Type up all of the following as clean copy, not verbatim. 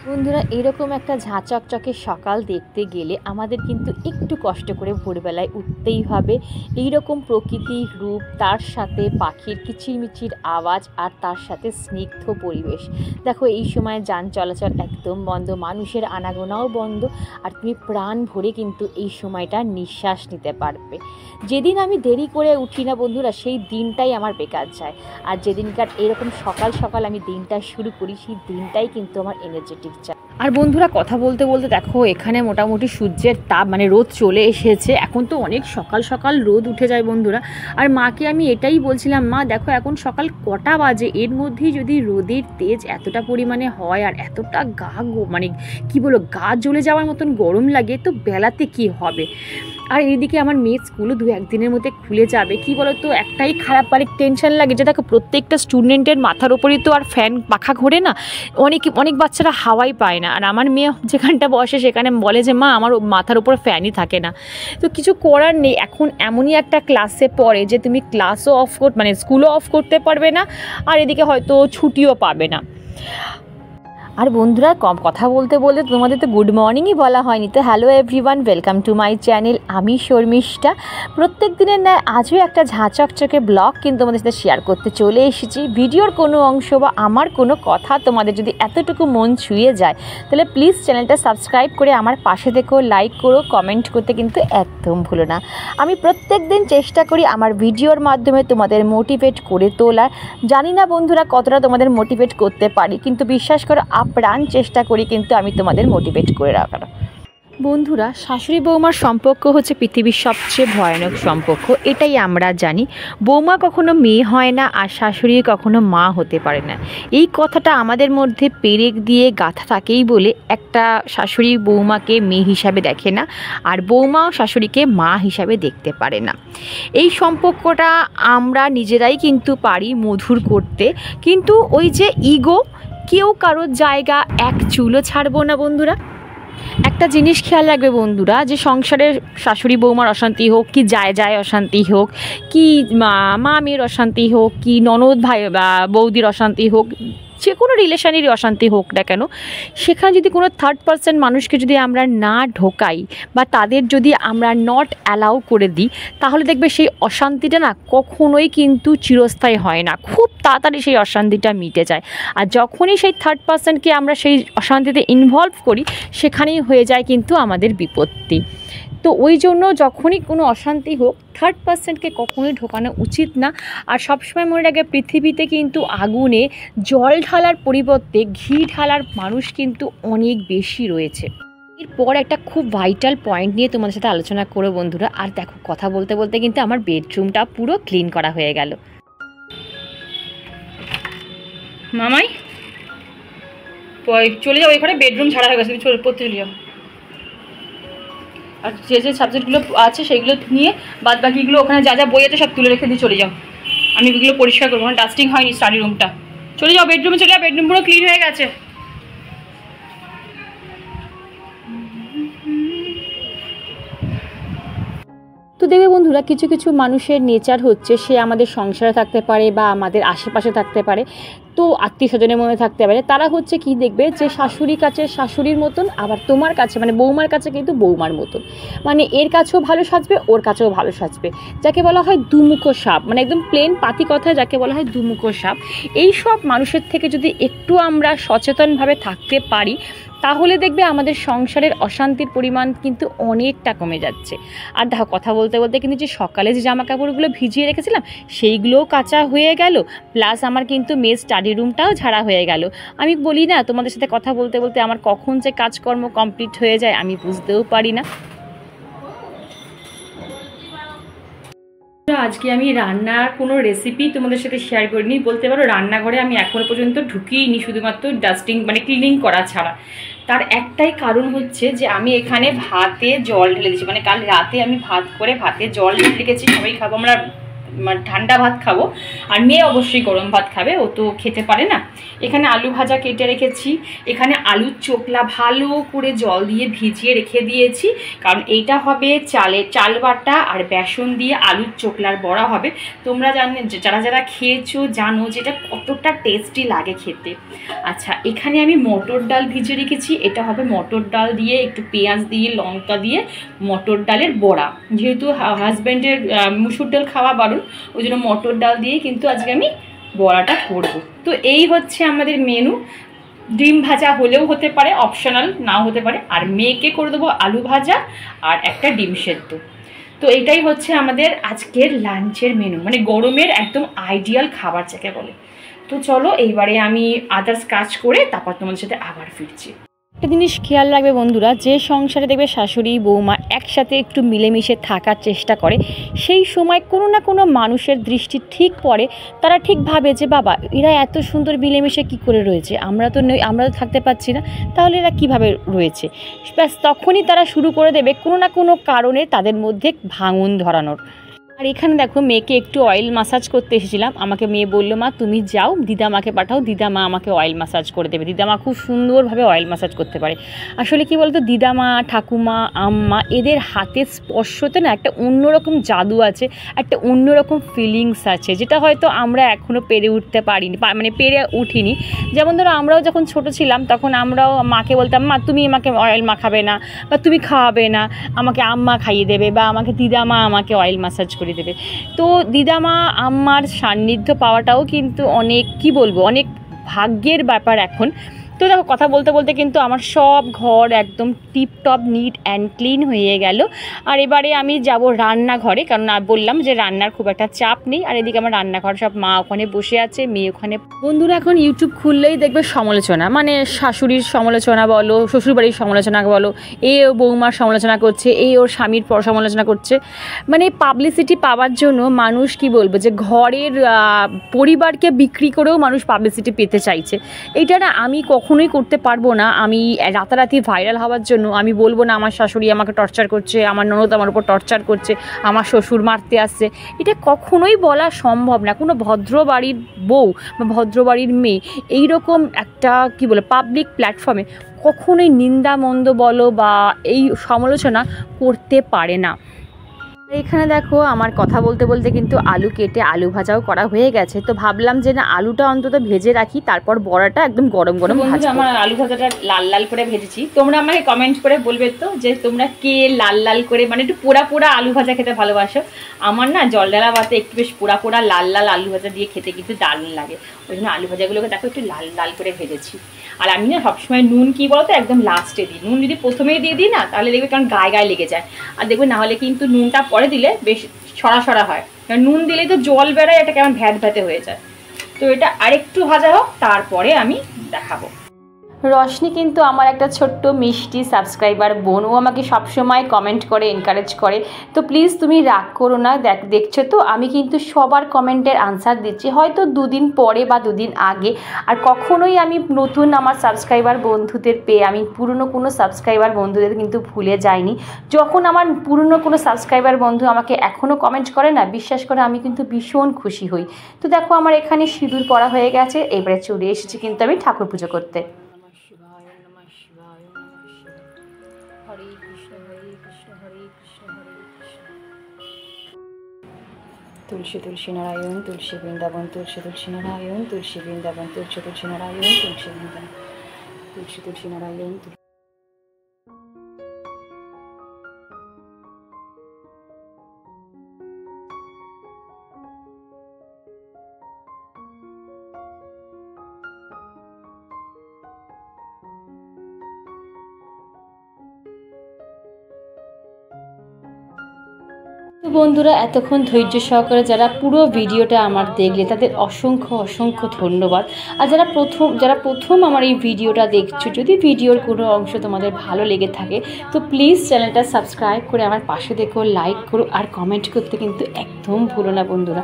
বন্ধুরা, এরকম একটা ঝাঁ চকচকে সকাল দেখতে গেলে আমাদের কিন্তু একটু কষ্ট করে ভোরবেলায় উঠতেই হবে। এইরকম প্রকৃতির রূপ, তার সাথে পাখির কিচিরমিচির আওয়াজ, আর তার সাথে স্নিগ্ধ পরিবেশ। দেখো, এই সময় যান চলাচল একদম বন্ধ, মানুষের আনাগোনাও বন্ধ, আর তুমি প্রাণ ভরে কিন্তু এই সময়টা নিঃশ্বাস নিতে পারবে। যেদিন আমি দেরি করে উঠি না বন্ধুরা, সেই দিনটাই আমার বেকার যায়। আর যেদিনকার এরকম সকাল সকাল আমি দিনটা শুরু করি, সেই দিনটাই কিন্তু আমার এনার্জেটিক। আর বন্ধুরা, কথা বলতে বলতে দেখো, এখানে মোটামুটি সূর্যের তাপ মানে রোদ চলে এসেছে। এখন তো অনেক সকাল সকাল রোদ উঠে যায় বন্ধুরা। আর মাকে আমি এটাই বলছিলাম, মা দেখো এখন সকাল কটা বাজে, এর মধ্যেই যদি রোদের তেজ এতটা পরিমাণে হয় আর এতটা মানে কি বলো, গা জ্বলে যাওয়ার মতন গরম লাগে, তো বেলাতে কি হবে। আর এইদিকে আমার মেয়ের স্কুলও 2-1 দিনের মধ্যে খুলে যাবে। কি বলো তো, একটাই খারাপ মানে টেনশন লাগে যে দেখো, প্রত্যেকটা স্টুডেন্টের মাথার ওপরই তো আর ফ্যান পাখা ঘোরে না, অনেক বাচ্চারা হাওয়াই পায় না। আর আমার মেয়ে যেখানটা বসে সেখানে বলে যে মা, আমার মাথার উপর ফ্যানই থাকে না। তো কিছু করার নেই, এখন এমনই একটা ক্লাসে পড়ে যে তুমি ক্লাসও মানে স্কুলও অফ করতে পারবে না, আর এদিকে হয়তো ছুটিও পাবে না। আর বন্ধুরা, কথা বলতে বলতে তোমাদের তো গুড মর্নিংই বলা হয়নি। তো hello everyone, welcome to my channel. আমি শর্মিষ্ঠা। প্রত্যেক দিনের ন্যায় আজও একটা ঝাঁ চকচকে ব্লগ কিন্তু তোমাদের সাথে শেয়ার করতে চলে এসেছি। ভিডিওর কোনো অংশ বা আমার কোনো কথা তোমাদের যদি এতটুকু মন ছুঁয়ে যায়, তাহলে প্লিজ চ্যানেলটা সাবস্ক্রাইব করে আমার পাশে থেকেও, লাইক করো, কমেন্ট করতে কিন্তু একদম ভুলো না। আমি প্রত্যেক দিন চেষ্টা করি আমার ভিডিওর মাধ্যমে তোমাদের মোটিভেট করে তোলার। জানি না বন্ধুরা কতটা তোমাদের মোটিভেট করতে পারি, কিন্তু বিশ্বাস করো প্রাণ চেষ্টা করি কিন্তু আমি তোমাদের মোটিভেট করে রাখার। বন্ধুরা, শাশুড়ি বৌমার সম্পর্ক হচ্ছে পৃথিবীর সবচেয়ে ভয়ানক সম্পর্ক, এটাই আমরা জানি। বৌমা কখনো মেয়ে হয় না, আর শাশুড়ি কখনো মা হতে পারে না। এই কথাটা আমাদের মধ্যে পেরেক দিয়ে গাঁথা থাকেই বলে একটা শাশুড়ি বৌমাকে মেয়ে হিসাবে দেখে না, আর বৌমাও শাশুড়িকে মা হিসাবে দেখতে পারে না। এই সম্পর্কটা আমরা নিজেরাই কিন্তু পারি মধুর করতে, কিন্তু ওই যে ইগো, কেউ কারোর জায়গা এক চুলও ছাড়বো না বন্ধুরা। একটা জিনিস খেয়াল রাখবে বন্ধুরা, যে সংসারের শাশুড়ি বৌমার অশান্তি হোক, কি যায় অশান্তি হোক, কি মা মেয়ের অশান্তি হোক, কি ননদ ভাই বা বৌদির অশান্তি হোক, যে কোনো রিলেশনেরই অশান্তি হোক না কেন, সেখানে যদি কোনো থার্ড পার্সন মানুষকে যদি আমরা না ঢোকাই বা তাদের যদি আমরা নট অ্যালাউ করে দিই, তাহলে দেখবে সেই অশান্তিটা না কখনোই কিন্তু চিরস্থায়ী হয় না, খুব তাড়াতাড়ি সেই অশান্তিটা মিটে যায়। আর যখনই সেই থার্ড পার্সনকে আমরা সেই অশান্তিতে ইনভলভ করি, সেখানেই হয়ে যায় কিন্তু আমাদের বিপত্তি। তো ওই জন্য যখনই কোনো অশান্তি হোক, থার্ড পার্সনকে কখনোই ঢোকানো উচিত না। আর সবসময় মনে রাখবে, পৃথিবীতে কিন্তু আগুনে জল ঢালার পরিবর্তে ঘি ঢালার মানুষ কিন্তু অনেক বেশি রয়েছে। এরপর একটা খুব ভাইটাল পয়েন্ট নিয়ে তোমাদের সাথে আলোচনা করো বন্ধুরা। আর দেখো, কথা বলতে বলতে কিন্তু আমার বেডরুমটা পুরো ক্লিন করা হয়ে গেল। মামাই চলে যাও, এখানে বেডরুম ছাড়া হয়ে গেছে, পড়তে চলে যাও। আর যে যে সাবজেক্টগুলো আছে সেইগুলো নিয়ে বাদ বাকিগুলো ওখানে যা যা বই আছে সব তুলে রেখে দিয়ে চলে যাও। আমি ওগুলো পরিষ্কার করবো, ওখানে ডাস্টিং হয়নি স্টাডি রুমটা। চলে যাও বেডরুমে, চলে যাও, বেডরুম পুরো ক্লিন হয়ে গেছে। তো দেখবে বন্ধুরা, কিছু কিছু মানুষের নেচার হচ্ছে, সে আমাদের সংসারে থাকতে পারে বা আমাদের আশেপাশে থাকতে পারে, তো আত্মীয় স্বজনের মধ্যে থাকতে পারে। তারা হচ্ছে কি দেখবে, যে শাশুড়ির কাছে শাশুড়ির মতন, আবার তোমার কাছে মানে বৌমার কাছে কিন্তু বৌমার মতন, মানে এর কাছেও ভালো সাজবে, ওর কাছেও ভালো সাজবে। যাকে বলা হয় দুমুখো সাপ, মানে একদম প্লেন পাতি কথায় যাকে বলা হয় দুমুখো সাপ। এই সব মানুষের থেকে যদি একটু আমরা সচেতনভাবে থাকতে পারি, তাহলে দেখবে আমাদের সংসারের অশান্তির পরিমাণ কিন্তু অনেকটা কমে যাচ্ছে। আর দেখো, কথা বলতে বলতে কিন্তু যে সকালে যে জামা কাপড়গুলো ভিজিয়ে রেখেছিলাম সেইগুলোও কাঁচা হয়ে গেল, প্লাস আমার কিন্তু মেয়ের স্টাডি রুমটাও ঝাড়া হয়ে গেল। আমি বলি না, তোমাদের সাথে কথা বলতে বলতে আমার কখন যে কাজকর্ম কমপ্লিট হয়ে যায় আমি বুঝতেও পারি না। আজকে আমি রান্নার কোনো রেসিপি তোমাদের সাথে শেয়ার করিনি বলতে পারো। রান্নাঘরে আমি এখনো পর্যন্ত ঢুকিনি, শুধুমাত্র ডাস্টিং মানে ক্লিনিং করা ছাড়া। তার একটাই কারণ হচ্ছে যে আমি এখানে ভাতে জল ঢেলে দিচ্ছি, মানে কাল রাতে আমি ভাত করে ভাতে জল ঢেলে রেখেছি, সবাই খাবো আমরা মানে ঠান্ডা ভাত খাবো, আর মেয়ে অবশ্যই গরম ভাত খাবে, ও তো খেতে পারে না। এখানে আলু ভাজা কেটে রেখেছি, এখানে আলুর চোকলা ভালো করে জল দিয়ে ভিজিয়ে রেখে দিয়েছি, কারণ এইটা হবে চাল বাটা আর বেসন দিয়ে আলুর চোকলার বড়া হবে। তোমরা যারা যারা খেয়েছো জানো যেটা কতটা টেস্টি লাগে খেতে। আচ্ছা, এখানে আমি মটর ডাল ভিজে রেখেছি, এটা হবে মটর ডাল দিয়ে একটু পেঁয়াজ দিয়ে লঙ্কা দিয়ে মটর ডালের বড়া। যেহেতু হাজব্যান্ডের মুসুর ডাল খাওয়া বারণ, ওই জন্য মটর ডাল দিয়ে কিন্তু আজকে আমি বড়াটা করব। তো এই হচ্ছে আমাদের মেনু। ডিম ভাজা হলেও হতে পারে, অপশনাল নাও হতে পারে, আর মেয়েকে করে দেবো আলু ভাজা আর একটা ডিম সেদ্ধ। তো এটাই হচ্ছে আমাদের আজকের লাঞ্চের মেনু, মানে গরমের একদম আইডিয়াল খাবার যাকে বলে। তো চলো এইবারে আমি আদার্স কাজ করে তারপর তোমাদের সাথে আবার ফিরছি। একটা জিনিস খেয়াল রাখবে বন্ধুরা, যে সংসারে দেখবে শাশুড়ি বৌমা একসাথে একটু মিলেমিশে থাকার চেষ্টা করে, সেই সময় কোনো না কোনো মানুষের দৃষ্টি ঠিক পড়ে, তারা ঠিক ভাবে যে বাবা এরা এত সুন্দর মিলেমিশে কী করে রয়েছে, আমরা তো থাকতে পারছি না, তাহলে এরা কীভাবে রয়েছে। ব্যাস তখনই তারা শুরু করে দেবে কোনো না কোনো কারণে তাদের মধ্যে ভাঙন ধরানোর। আর এখানে দেখো মেয়েকে একটু অয়েল মাসাজ করতে এসেছিলাম, আমাকে মেয়ে বললো মা তুমি যাও দিদামাকে পাঠাও, দিদামা আমাকে অয়েল মাসাজ করে দেবে। দিদামা খুব সুন্দরভাবে অয়েল মাসাজ করতে পারে। আসলে কি বলতো, দিদামা ঠাকুমা আম্মা এদের হাতের স্পর্শতে না একটা অন্যরকম জাদু আছে, একটা অন্যরকম ফিলিংস আছে, যেটা হয়তো আমরা এখনও পেরে উঠতে পারিনি, মানে পেরে উঠিনি। যেমন ধরো আমরাও যখন ছোট ছিলাম তখন আমরাও মাকে বলতাম মা তুমি আমাকে অয়েল মাখাবে না, বা তুমি খাওয়াবে না, আমাকে আম্মা খাইয়ে দেবে, বা আমাকে দিদামা আমাকে অয়েল মাসাজ করে দেবে। তো দিদামা আম্মার সান্নিধ্য পাওয়াটাও কিন্তু অনেক কি বলবো, অনেক ভাগ্যের ব্যাপার এখন। তো দেখো কথা বলতে বলতে কিন্তু আমার সব ঘর একদম টিপটপ নিট অ্যান্ড ক্লিন হয়ে গেল। আর এবারে আমি যাব রান্নাঘরে, কারণ বললাম যে রান্নার খুব একটা চাপ নেই। আর এদিকে আমার রান্নাঘর সব মা ওখানে বসে আছে, মেয়ে ওখানে। বন্ধুরা এখন ইউটিউব খুললেই দেখবে সমালোচনা, মানে শাশুড়ির সমালোচনা বলো, শ্বশুরবাড়ির সমালোচনা বলো, এ ও বৌমার সমালোচনা করছে, এই ওর স্বামীর সমালোচনা করছে। মানে পাবলিসিটি পাওয়ার জন্য মানুষ কি বলবো যে ঘরের পরিবারকে বিক্রি করেও মানুষ পাবলিসিটি পেতে চাইছে। এইটা না আমি কখনোই করতে পারবো না। আমি রাতারাতি ভাইরাল হওয়ার জন্য আমি বলবো না আমার শাশুড়ি আমাকে টর্চার করছে, আমার ননদ আমার উপর টর্চার করছে, আমার শ্বশুর মারতে আসছে, এটা কখনোই বলা সম্ভব না। কোনো ভদ্র বাড়ির বউ বা ভদ্র বাড়ির মেয়ে এইরকম একটা কি বলে পাবলিক প্ল্যাটফর্মে কখনোই নিন্দা মন্দ বলো বা এই সমালোচনা করতে পারে না। এখানে দেখো আমার কথা বলতে বলতে কিন্তু আলু কেটে আলু ভাজাও করা হয়ে গেছে। তো ভাবলাম যে না আলুটা অন্তত ভেজে রাখি, তারপর বড়াটা একদম গরম গরম ভাজবো। আমার আলু ভাজাটা লাল লাল করে ভেজেছি। তোমরা আমাকে কমেন্ট করে বলবে তো যে তোমরা কে লাল লাল করে, মানে একটু পোড়া পোড়া আলু ভাজা খেতে ভালোবাসো। আমার না জল ডালা ভাতে একটু বেশ পোড়া পোড়া লাল লাল আলু ভাজা দিয়ে খেতে কিন্তু দারুণ লাগে। ওই জন্য আলু ভাজাগুলোকে দেখো একটু লাল লাল করে ভেজেছি। আর আমি না সবসময় নুন কি বলো তো একদম লাস্টে দিই। নুন যদি প্রথমেই দিয়ে দিই না তাহলে দেখবে কারণ গায়ে গায়ে লেগে যায়, আর দেখবে নাহলে কিন্তু নুনটা পরে দিলে বেশ সরা সরা হয়। কারণ নুন দিলেই তো জল বেরোয়, এটা কেমন ভ্যাট ভ্যাটে হয়ে যায়। তো এটা আরেকটু ভাজা হোক, তারপরে আমি দেখাবো। রশনি কিন্তু আমার একটা ছোট্ট মিষ্টি সাবস্ক্রাইবার বোন, ও আমাকে সবসময় কমেন্ট করে এনকারেজ করে। তো প্লিজ তুমি রাগ করো না, দেখছো তো আমি কিন্তু সবার কমেন্টের আনসার দিচ্ছি, হয়তো দুদিন পরে বা দুদিন আগে। আর কখনোই আমি নতুন আমার সাবস্ক্রাইবার বন্ধুদের পেয়ে আমি পুরনো কোনো সাবস্ক্রাইবার বন্ধুদের কিন্তু ভুলে যাইনি। যখন আমার পুরনো কোনো সাবস্ক্রাইবার বন্ধু আমাকে এখনও কমেন্ট করে না, বিশ্বাস করে আমি কিন্তু ভীষণ খুশি হই। তো দেখো আমার এখানে সিঁদুর পরা হয়ে গেছে, এবারে চলে এসেছি কিন্তু আমি ঠাকুর পুজো করতে। হরে কৃষ্ণ হরে কৃষ্ণ হরে কৃষ্ণ হরে কৃষ্ণ। তুলসী তুলসী নারায়ণ তুলসী বৃন্দাবন, তুলসী তুলসী নারায়ণ তুলসী বৃন্দাবন, তুলসী তুলসী নারায়ণ তুলসী বৃন্দাবন, তুলসী তুলসী নারায়ণ। তো বন্ধুরা এতক্ষণ ধৈর্য সহকারে যারা পুরো ভিডিওটা আমার দেখলে তাদের অসংখ্য অসংখ্য ধন্যবাদ। আর যারা প্রথম আমার এই ভিডিওটা দেখছো, যদি ভিডিওর কোনো অংশ তোমাদের ভালো লেগে থাকে তো প্লিজ চ্যানেলটা সাবস্ক্রাইব করে আমার পাশে দেখো, লাইক করো আর কমেন্ট করতে কিন্তু একদম ভুলো না বন্ধুরা।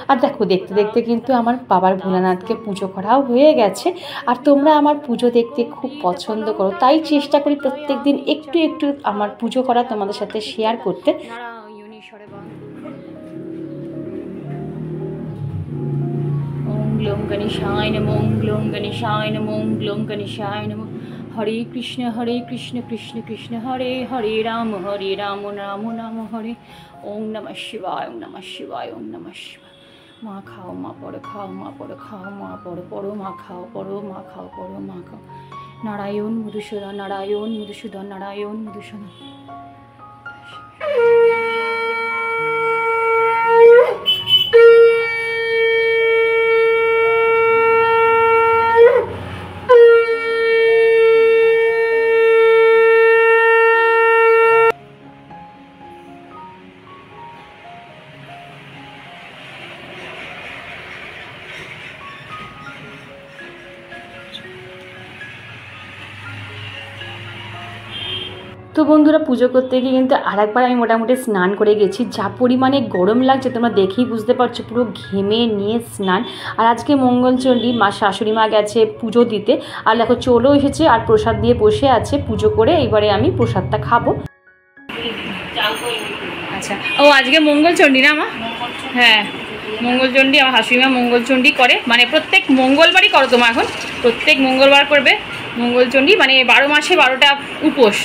আর দেখো দেখতে দেখতে কিন্তু আমার বাবার ভোলানাথকে পুজো করাও হয়ে গেছে। আর তোমরা আমার পুজো দেখতে খুব পছন্দ করো, তাই চেষ্টা করি প্রত্যেক দিন একটু একটু আমার পুজো করা তোমাদের সাথে শেয়ার করতে। গ্লং গণেশায় নমঃ গ্লং গণেশায় নমঃ গ্লং গণেশায় নমঃ। হরে কৃষ্ণ কৃষ্ণ কৃষ্ণ হরে হরে রাম রাম রাম হরে। ওম নমঃ শিবায় ওম নমঃ শিবায় ওম নমঃ শিবায়। মা খাও মা পড়ো খাও মা পড়ো খাও মা পড়ো পড়ো মা খাও পড়ো মা খাও পড়ো মা খাও। নারায়ণ মধুসূদন নারায়ণ মধুসূদন নারায়ণ মধুসূদন। তো বন্ধুরা পুজো করতে গিয়ে কিন্তু আরেকবার আমি মোটামুটি স্নান করে গেছি। যা পরিমাণে গরম লাগছে তোমরা দেখেই বুঝতে পারছো, পুরো ঘেমে নিয়ে স্নান। আর আজকে মঙ্গলচণ্ডী মা শাশুড়ি মা গেছে পুজো দিতে, আর দেখো চলেও এসেছে আর প্রসাদ দিয়ে বসে আছে। পুজো করে এবারে আমি প্রসাদটা খাবো। আচ্ছা, ও আজকে মঙ্গলচণ্ডী না মা? হ্যাঁ মঙ্গলচণ্ডী, আমার শাশুড়ি মা মঙ্গলচণ্ডী করে, মানে প্রত্যেক মঙ্গলবারই করো তোমার, এখন প্রত্যেক মঙ্গলবার করবে মঙ্গলচণ্ডী, মানে 12 মাসে 12টা উপোস।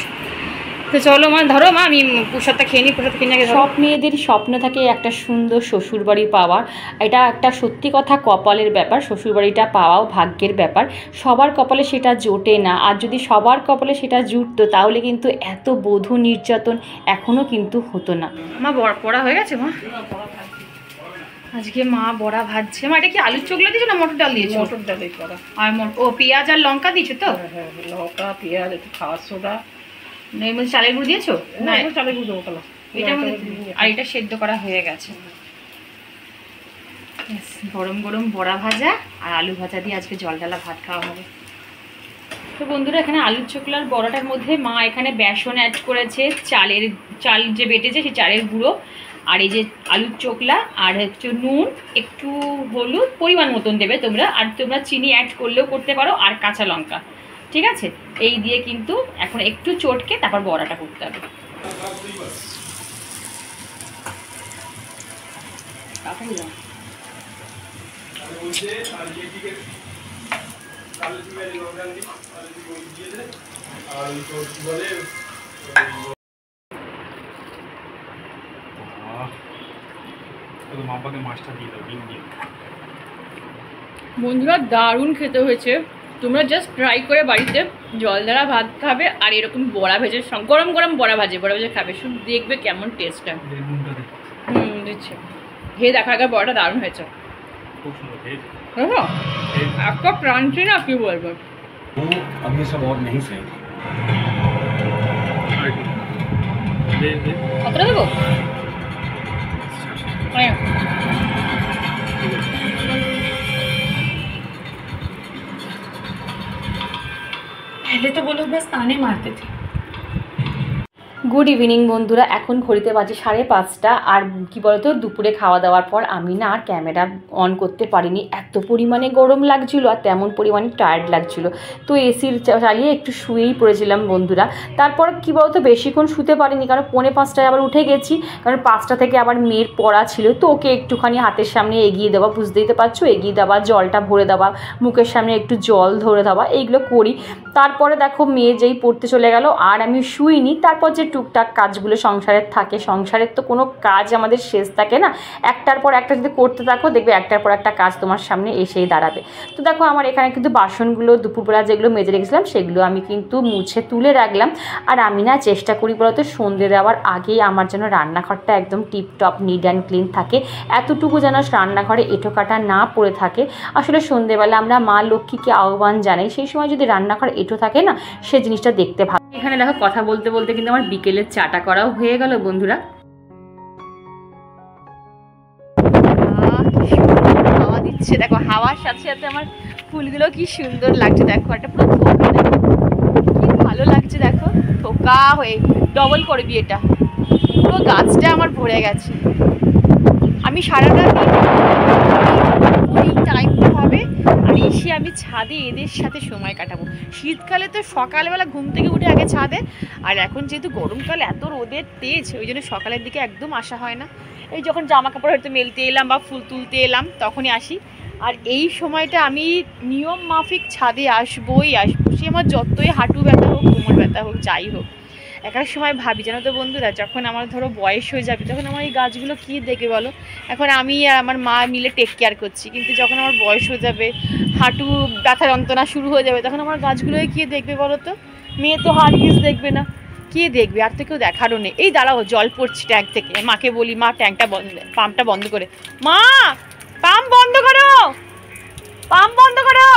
তো চলো মা ধরো মা, আমি প্রসাদটা খেয়ে নিই। প্রসাদ খেয়ে নিয়ে সব মেয়েদের স্বপ্ন থাকে একটা সুন্দর শ্বশুরবাড়ি পাওয়ার। এটা একটা সত্যি কথা, কপালের ব্যাপার। শ্বশুরবাড়িটা পাওয়াও ভাগ্যের ব্যাপার। সবার কপালে সেটা জোটে না, আর যদি সবার কপালে সেটা জুটতো তাহলে কিন্তু এত বধূ নির্যাতন এখনও কিন্তু হতো না। মা পড়া হয়ে গেছে মা? আজকে মা বড়া ভাজছে। মা এটা কি আলুর চোখলা দিয়েছো না মটর ডাল দিয়েছো? মটর ডালের করা। আর ও পেঁয়াজ আর লঙ্কা দিয়েছো তো? হ্যাঁ লঙ্কা পেঁয়াজ একটু খাওয়ার সোডা। এর মধ্যে চালের গুঁড়ো দিয়েছো? না চালের গুঁড়ো দেবো কালা। এটার মধ্যে আর এটা সেদ্ধ করা হয়ে গেছে। গরম গরম বড়া ভাজা আর আলু ভাজা দিয়ে আজকে জল ডালা ভাত খাওয়া হবে। তো বন্ধুরা এখানে আলুর চোখলার বড়াটার মধ্যে মা এখানে বেসন অ্যাড করেছে, চাল যে বেটেছে সেই চালের গুঁড়ো, আর এই যে আলুর চোখলা, আর হচ্ছে নুন, একটু হলুদ পরিমাণ মতন দেবে তোমরা, আর তোমরা চিনি অ্যাড করলেও করতে পারো, আর কাঁচা লঙ্কা। ঠিক আছে, এই দিয়ে কিন্তু এখন একটু চটকে তারপর বড়াটা করতে হবে। বন্ধুরা দারুণ খেতে হয়েছে, তোমরা জাস্ট ট্রাই করে বাড়িতে জল দ্বারা ভাত খাবে আর এরকম বড়া ভেজে গরম গরম বড়া ভেজে খাবে, শুধু দেখবে কেমন টেস্টটা। দিচ্ছে খেয়ে দেখা আগে বড়াটা দারুণ হয়েছে, একটা ক্রাঞ্চি না কি বলবো। কতটা দেবো? पहले तो वो लोग बस ताने मारते थे। গুড ইভিনিং বন্ধুরা, এখন ঘড়িতে বাজে 5:30। আর কি বলতো, দুপুরে খাওয়া দাওয়ার পর আমি না আর ক্যামেরা অন করতে পারিনি, এত পরিমাণে গরম লাগছিল আর তেমন পরিমাণে টায়ার্ড লাগছিল। তো এসির চালিয়ে একটু শুয়েই পড়েছিলাম বন্ধুরা। তারপর কি বলতো বেশিক্ষণ শুতে পারিনি, কারণ 4:45 আবার উঠে গেছি, কারণ 5টা থেকে আবার মেয়ের পড়া ছিল। তো ওকে একটুখানি হাতের সামনে এগিয়ে দেওয়া, বুঝতেই তো পারছো, এগিয়ে দেওয়া, জলটা ভরে দেওয়া, মুখের সামনে একটু জল ধরে দেওয়া, এইগুলো করি। তারপরে দেখো মেয়ে যেই পড়তে চলে গেল আর আমি শুইনি। তারপর যে টুকটাক কাজগুলো সংসারের থাকে, সংসারের তো কোনো কাজ আমাদের শেষ থাকে না, একটার পর একটা যদি করতে থাকো দেখবে একটার পর একটা কাজ তোমার সামনে এসেই দাঁড়াবে। তো দেখো আমার এখানে কিন্তু বাসনগুলো দুপুরবেলা যেগুলো মেজে রেখেছিলাম সেগুলো আমি কিন্তু মুছে তুলে রাখলাম। আর আমি না চেষ্টা করি বলতে সন্ধ্যে দেওয়ার আগেই আমার যেন রান্নাঘরটা একদম টিপটপ নিট অ্যান্ড ক্লিন থাকে, এতটুকু যেন রান্নাঘরে এঁটো কাটা না পড়ে থাকে। আসলে সন্ধ্যেবেলা আমরা মা লক্ষ্মীকে আহ্বান জানাই, সেই সময় যদি রান্নাঘর এঁটো থাকে না সে জিনিসটা দেখতে ভালো। এখানে দেখো কথা বলতে বলতে কিন্তু আমার বিকেলের চাটা করাও হয়ে গেল বন্ধুরা। হাওয়া দিচ্ছে দেখো, হাওয়ার সাথে সাথে আমার ফুলগুলো কি সুন্দর লাগছে দেখো, একটা পুরো কি ভালো লাগছে দেখো, থোকা হয়ে ডবল করবি, এটা পুরো গাছটা আমার ভরে গেছে। আমি সারাটা দিন টাইমটা হবে আর এসে আমি ছাদে এদের সাথে সময় কাটাবো। শীতকালে তো সকালবেলা ঘুম থেকে উঠে আগে ছাদে, আর এখন যেহেতু গরমকাল এত রোদের তেজ, ওই জন্য সকালের দিকে একদম আসা হয় না। এই যখন জামা কাপড় হয়তো মেলতে এলাম বা ফুল তুলতে এলাম তখনই আসি, আর এই সময়টা আমি নিয়ম মাফিক ছাদে আসবোই আসবো, সে আমার যতই হাঁটু ব্যথা হোক, কোমর ব্যথা হোক, যাই হোক। এক এক সময় ভাবি জানো তো বন্ধুরা, যখন আমার ধরো বয়স হয়ে যাবে তখন আমার এই গাছগুলো কী দেখবে বলো। এখন আমি আর আমার মা মিলে টেক কেয়ার করছি, কিন্তু যখন আমার বয়স হয়ে যাবে, হাঁটু ব্যথা যন্ত্রণা শুরু হয়ে যাবে, তখন আমার গাছগুলোই কে দেখবে বলো তো। মেয়ে তো হারগিজ দেখবে না, কে দেখবে? আর তো কেউ দেখারও নেই। এই দাঁড়াও, জল পড়ছে ট্যাঙ্ক থেকে, মাকে বলি মা ট্যাঙ্কটা বন্ধ, পাম্পটা বন্ধ করে, মা পাম্প বন্ধ করো, পাম্প বন্ধ করো।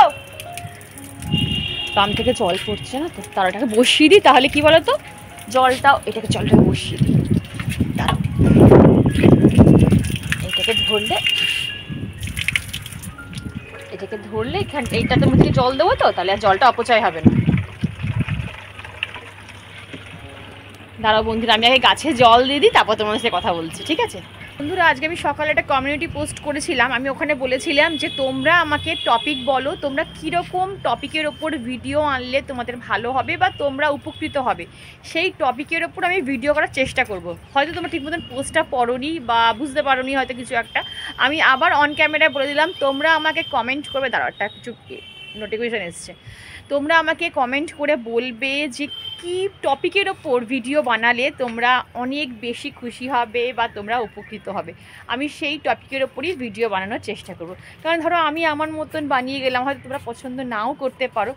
পাম্প থেকে জল পড়ছে না তো, তার ওটাকে বসিয়ে দিই, তাহলে কি বলো তো, জলটাও জলটাকে বসিয়ে দিই। দাঁড়াও, এটাকে ধরলে এখান এইটাতে মধ্যে জল দেবো তো, তাহলে আর জলটা অপচয় হবে না। দাঁড়াও বন্ধুরা, আমি আগে গাছে জল দিয়ে দিই, তারপর তোমার সাথে কথা বলছি, ঠিক আছে? বন্ধুরা, আজকে আমি সকালে একটা কমিউনিটি পোস্ট করেছিলাম, আমি ওখানে বলেছিলাম যে তোমরা আমাকে টপিক বলো, তোমরা কীরকম টপিকের ওপর ভিডিও আনলে তোমাদের ভালো হবে বা তোমরা উপকৃত হবে, সেই টপিকের ওপর আমি ভিডিও করার চেষ্টা করব। হয়তো তোমরা ঠিক মতন পোস্টটা পড়োনি বা বুঝতে পারোনি হয়তো কিছু একটা, আমি আবার অন ক্যামেরায় বলে দিলাম, তোমরা আমাকে কমেন্ট করবে। দাঁড়াও, একটা কিছু নোটিফিকেশান এসছে। তোমরা আমাকে কমেন্ট করে বলবে যে কী টপিকের ওপর ভিডিও বানালে তোমরা অনেক বেশি খুশি হবে বা তোমরা উপকৃত হবে। আমি সেই টপিকের ওপরই ভিডিও বানানোর চেষ্টা করব। কারণ ধরো আমি আমার মতন বানিয়ে গেলাম, হয়তো তোমরা পছন্দ নাও করতে পারো,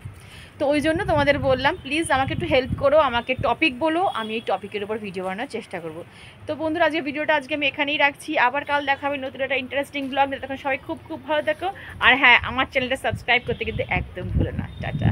তো ওই জন্য তোমাদের বললাম প্লিজ আমাকে একটু হেল্প করো, আমাকে টপিক বলো, আমি এই টপিকের ওপর ভিডিও বানানোর চেষ্টা করব। তো বন্ধুরা, আজকে ভিডিওটা আমি এখানেই রাখছি, আবার কাল দেখাবে নতুন একটা ইন্টারেস্টিং ব্লগ। তখন সবাই খুব খুব ভালো থাকো। আর হ্যাঁ, আমার চ্যানেলটা সাবস্ক্রাইব করতে কিন্তু একদম ভুলো না। টাটা।